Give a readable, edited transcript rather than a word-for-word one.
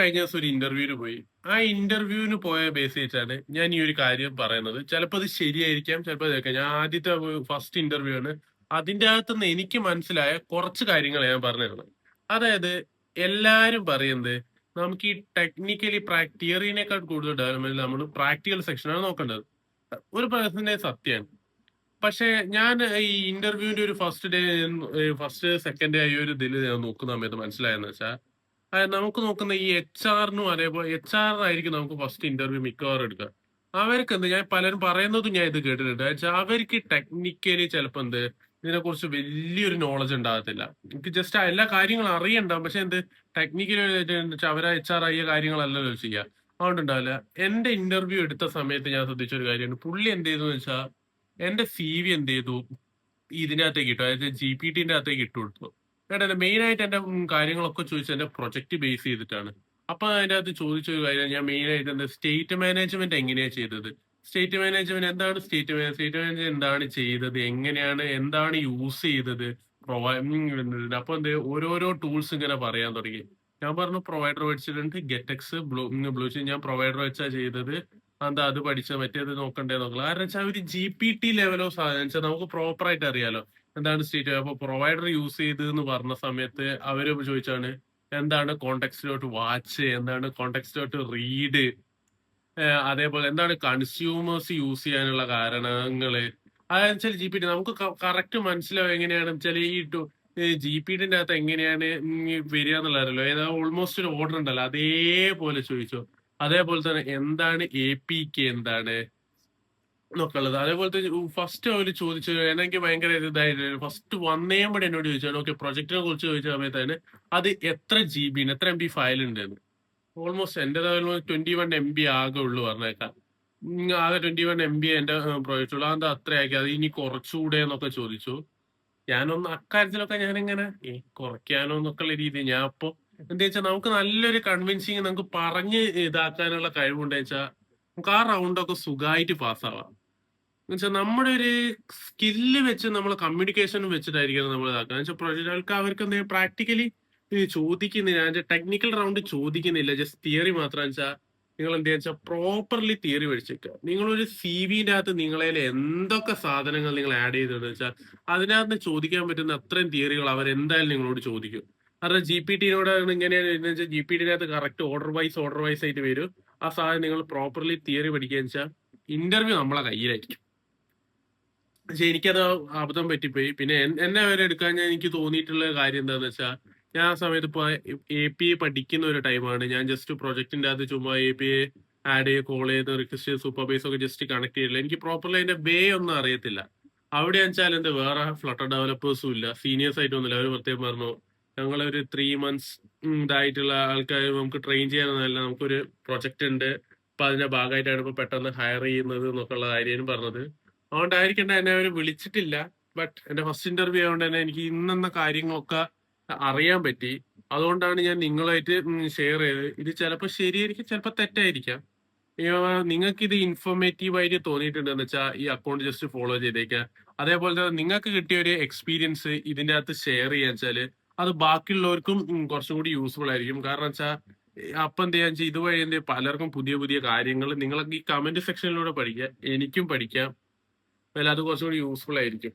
കഴിഞ്ഞ ദിവസം ഒരു ഇന്റർവ്യൂവിന് പോയി. ആ ഇന്റർവ്യൂവിന് പോയ ബേസ് വെച്ചാണ് ഞാൻ ഈ ഒരു കാര്യം പറയുന്നത്. ചിലപ്പോ അത് ശരിയായിരിക്കാം, ചിലപ്പോ ഇതൊക്കെ. ഞാൻ ആദ്യത്തെ ഫസ്റ്റ് ഇന്റർവ്യൂ ആണ്. അതിന്റെ അകത്തുനിന്ന് എനിക്ക് മനസ്സിലായ കുറച്ച് കാര്യങ്ങൾ ഞാൻ പറഞ്ഞു തരുന്നത്. അതായത് എല്ലാരും പറയുന്നത് നമുക്ക് ഈ ടെക്നിക്കലി തിയറിനേക്കാൾ കൂടുതൽ ഡെവലപ്മെന്റ് നമ്മൾ പ്രാക്ടിക്കൽ സെക്ഷനാണ് നോക്കേണ്ടത്. ഒരു പേഴ്സന്റെ സത്യമാണ്. പക്ഷെ ഞാൻ ഈ ഇന്റർവ്യൂവിന്റെ ഒരു ഫസ്റ്റ് സെക്കൻഡ് ആയി ഒരു ഇതിൽ ഞാൻ നോക്കുന്ന സമയത്ത് മനസ്സിലായെന്ന് വെച്ചാൽ നമുക്ക് നോക്കുന്ന ഈ HR അതേപോലെ HR നമുക്ക് ഫസ്റ്റ് ഇന്റർവ്യൂ മിക്കവാറും എടുക്കുക. അവർക്ക് എന്ത് ഞാൻ പലരും പറയുന്നതും ഞാൻ ഇത് കേട്ടിട്ടുണ്ട്. അവർക്ക് ടെക്നിക്കലി ചിലപ്പോ ഇതിനെക്കുറിച്ച് വലിയൊരു നോളജ് ഉണ്ടാകത്തില്ല. എനിക്ക് ജസ്റ്റ് എല്ലാ കാര്യങ്ങളും അറിയണ്ടാവും, പക്ഷെ ടെക്നിക്കലി അവരെ HR കാര്യങ്ങളല്ലല്ലോ ചെയ്യുക. അതുകൊണ്ടുണ്ടാവില്ല. എന്റെ ഇന്റർവ്യൂ എടുത്ത സമയത്ത് ഞാൻ ശ്രദ്ധിച്ച ഒരു കാര്യമാണ്. പുള്ളി എന്ത് ചെയ്തു വെച്ചാൽ എന്റെ CV എന്ത് ചെയ്തു ഇതിനകത്തേക്ക് ഇട്ടു, അതായത് GPT അകത്തേക്ക് ഇട്ടു കൊടുത്തു. കേട്ടോ, മെയിൻ ആയിട്ട് എന്റെ കാര്യങ്ങളൊക്കെ ചോദിച്ചത് എന്റെ പ്രൊജക്ട് ബേസ് ചെയ്തിട്ടാണ്. അപ്പൊ അതിന്റെ അകത്ത് ചോദിച്ച ഒരു കാര്യം, ഞാൻ മെയിൻ ആയിട്ട് സ്റ്റേറ്റ് മാനേജ്മെന്റ് എങ്ങനെയാ ചെയ്തത്, സ്റ്റേറ്റ് മാനേജ്മെന്റ് എന്താണ് ചെയ്തത്, എന്താണ് യൂസ് ചെയ്തത്, അപ്പൊ ഓരോരോ ടൂൾസ് ഇങ്ങനെ പറയാൻ തുടങ്ങി. ഞാൻ പറഞ്ഞു പ്രൊവൈഡർ വെച്ചിട്ടുണ്ട്, ഗെറ്റെക്സ്, ബ്ലൂ ഞാൻ പ്രൊവൈഡർ വെച്ചാ ചെയ്തത്. അത് പഠിച്ച മറ്റേത് നോക്കണ്ടേ നോക്കണം. കാരണം വെച്ചാൽ ഒരു GPT ലെവലോ സാധനം വെച്ചാൽ നമുക്ക് പ്രോപ്പർ ആയിട്ട് അറിയാലോ എന്താണ് സ്റ്റേറ്റ്. അപ്പൊ പ്രൊവൈഡർ യൂസ് ചെയ്ത് എന്ന് പറഞ്ഞ സമയത്ത് അവര് ചോദിച്ചാണ് എന്താണ് കോണ്ടെക്സ്റ്റിലോട്ട് വാച്ച്, എന്താണ് കോണ്ടെക്സ്റ്റിലോട്ട് റീഡ്, അതേപോലെ എന്താണ് കൺസ്യൂമേഴ്സ് യൂസ് ചെയ്യാനുള്ള കാരണങ്ങള്. അതെന്ന് വെച്ചാൽ GPT നമുക്ക് കറക്റ്റ് മനസ്സിലാവും എങ്ങനെയാണ് വെച്ചാൽ ഈ GPT അകത്ത് എങ്ങനെയാണ് വരിക എന്നുള്ളതല്ലോ. ഏതാ ഓൾമോസ്റ്റ് ഒരു ഓർഡർ ഉണ്ടല്ലോ, അതേപോലെ ചോദിച്ചു. അതേപോലെ തന്നെ എന്താണ് APK എന്താണ് എന്നൊക്കെയുള്ളത്. അതേപോലത്തെ ഫസ്റ്റ് അവര് ചോദിച്ചു, എനിക്ക് ഭയങ്കര ഇതായിരുന്നു. ഫസ്റ്റ് വന്നേമ്പടി എന്നോട് ചോദിച്ചാണ് ഓക്കെ പ്രൊജക്ടിനെ കുറിച്ച് ചോദിച്ച സമയത്താണ് അത് എത്ര GB എത്ര MB ഫയൽ ഉണ്ട്. ഓൾമോസ്റ്റ് എന്റെ 21 MB ആകെ ഉള്ളു പറഞ്ഞേക്കാം. ആകെ 21 MB എന്റെ പ്രൊജക്ട് ഉള്ളു. അതെന്താ അത്ര ആക്കി, അത് ഇനി കുറച്ചുകൂടെ എന്നൊക്കെ ചോദിച്ചു. ഞാനൊന്ന് അക്കാര്യത്തിലൊക്കെ ഞാനിങ്ങനെ കുറയ്ക്കാനോ എന്നൊക്കെയുള്ള രീതി ഞാൻ അപ്പൊ എന്താ വെച്ചാൽ നമുക്ക് നല്ലൊരു കൺവിൻസിങ് നമുക്ക് പറഞ്ഞ് ഇതാക്കാനുള്ള കഴിവുണ്ടെന്ന് വെച്ചാൽ നമുക്ക് ആ റൗണ്ടൊക്കെ സുഖമായിട്ട് പാസ്സാവാം. എന്നുവെച്ചാൽ നമ്മുടെ ഒരു സ്കില്ല് വെച്ച് നമ്മൾ കമ്മ്യൂണിക്കേഷൻ വെച്ചിട്ടായിരിക്കണം നമ്മൾ ഇതാക്കുക. വെച്ചാൽ പ്രൊജക്ടുകൾക്ക് അവർക്ക് എന്തെങ്കിലും പ്രാക്ടിക്കലി ചോദിക്കുന്നില്ല, ടെക്നിക്കൽ റൗണ്ട് ചോദിക്കുന്നില്ല, ജസ്റ്റ് തിയറി മാത്രം വെച്ചാൽ നിങ്ങൾ എന്താ വെച്ചാൽ പ്രോപ്പർലി തിയറി പഠിച്ചേക്കുക. നിങ്ങളൊരു CV അകത്ത് നിങ്ങളതിൽ എന്തൊക്കെ സാധനങ്ങൾ നിങ്ങൾ ആഡ് ചെയ്തതെന്ന് വെച്ചാൽ അതിനകത്ത് ചോദിക്കാൻ പറ്റുന്ന അത്രയും തിയറികൾ അവരെന്തായാലും നിങ്ങളോട് ചോദിക്കും. കാരണം GPT-നോട് ഇങ്ങനെയാണ് വെച്ചാൽ GPT-നകത്ത് കറക്റ്റ് ഓർഡർ വൈസ് ആയിട്ട് വരും. ആ സാധനം നിങ്ങൾ പ്രോപ്പർലി തിയറി പഠിക്കുക വെച്ചാൽ ഇന്റർവ്യൂ നമ്മളെ കയ്യിലായിരിക്കും. പക്ഷെ എനിക്കത് അബദ്ധം പറ്റിപ്പോയി. പിന്നെ എന്നെ വരെ എടുക്കാൻ എനിക്ക് തോന്നിയിട്ടുള്ള കാര്യം എന്താന്ന് വെച്ചാൽ ഞാൻ ആ സമയത്ത് ഇപ്പൊ API പഠിക്കുന്ന ഒരു ടൈമാണ്. ഞാൻ ജസ്റ്റ് പ്രൊജക്ടിന്റെ അകത്ത് ചുമ്മാ API ആഡ് ചെയ്ത് കോൾ ചെയ്ത് റിക്വസ്റ്റ് സൂപ്പർവൈസ് ഒക്കെ ജസ്റ്റ് കണക്ട് ചെയ്തില്ല. എനിക്ക് പ്രോപ്പർലി അതിന്റെ വേ ഒന്നും അറിയത്തില്ല. അവിടെ വെച്ചാൽ വേറെ ഫ്ലട്ടർ ഡെവലപ്പേഴ്സും ഇല്ല, സീനിയേഴ്സ് ആയിട്ടൊന്നുമില്ല. അവർ പ്രത്യേകം പറഞ്ഞു ഞങ്ങളൊരു 3 months ഇതായിട്ടുള്ള ആൾക്കാർ നമുക്ക് ട്രെയിൻ ചെയ്യാനൊന്നുമല്ല, നമുക്കൊരു പ്രൊജക്ട് ഉണ്ട്, അപ്പൊ അതിന്റെ ഭാഗമായിട്ടാണ് ഇപ്പൊ പെട്ടെന്ന് ഹയർ ചെയ്യുന്നത് എന്നൊക്കെയുള്ള കാര്യം പറഞ്ഞത്. അതുകൊണ്ടായിരിക്കണ്ട എന്നെ അവര് വിളിച്ചിട്ടില്ല. ബട്ട് എന്റെ ഫസ്റ്റ് ഇന്റർവ്യൂ ആയതുകൊണ്ട് തന്നെ എനിക്ക് ഇന്നെന്ന കാര്യങ്ങളൊക്കെ അറിയാൻ പറ്റി. അതുകൊണ്ടാണ് ഞാൻ നിങ്ങളായിട്ട് ഷെയർ ചെയ്തത്. ഇത് ചിലപ്പോൾ ശരിയായിരിക്കും, ചിലപ്പോൾ തെറ്റായിരിക്കാം. നിങ്ങൾക്ക് ഇത് ഇൻഫോർമേറ്റീവ് ആയിട്ട് തോന്നിയിട്ടുണ്ടെന്ന് വെച്ചാൽ ഈ അക്കൗണ്ട് ജസ്റ്റ് ഫോളോ ചെയ്തേക്കുക. അതേപോലെ തന്നെ നിങ്ങൾക്ക് കിട്ടിയ ഒരു എക്സ്പീരിയൻസ് ഇതിന്റെ അകത്ത് ഷെയർ ചെയ്യാൻ വെച്ചാല് അത് ബാക്കിയുള്ളവർക്കും കുറച്ചും കൂടി യൂസ്ഫുൾ ആയിരിക്കും. കാരണം വെച്ചാൽ അപ്പൊ എന്ത് ചെയ്യാൻ വെച്ചാൽ ഇതുവഴി പലർക്കും പുതിയ പുതിയ കാര്യങ്ങൾ നിങ്ങൾക്ക് ഈ കമന്റ് സെക്ഷനിലൂടെ പഠിക്കാം, എനിക്കും പഠിക്കാം. അത് കുറച്ചുകൂടി യൂസ്ഫുൾ ആയിരിക്കും.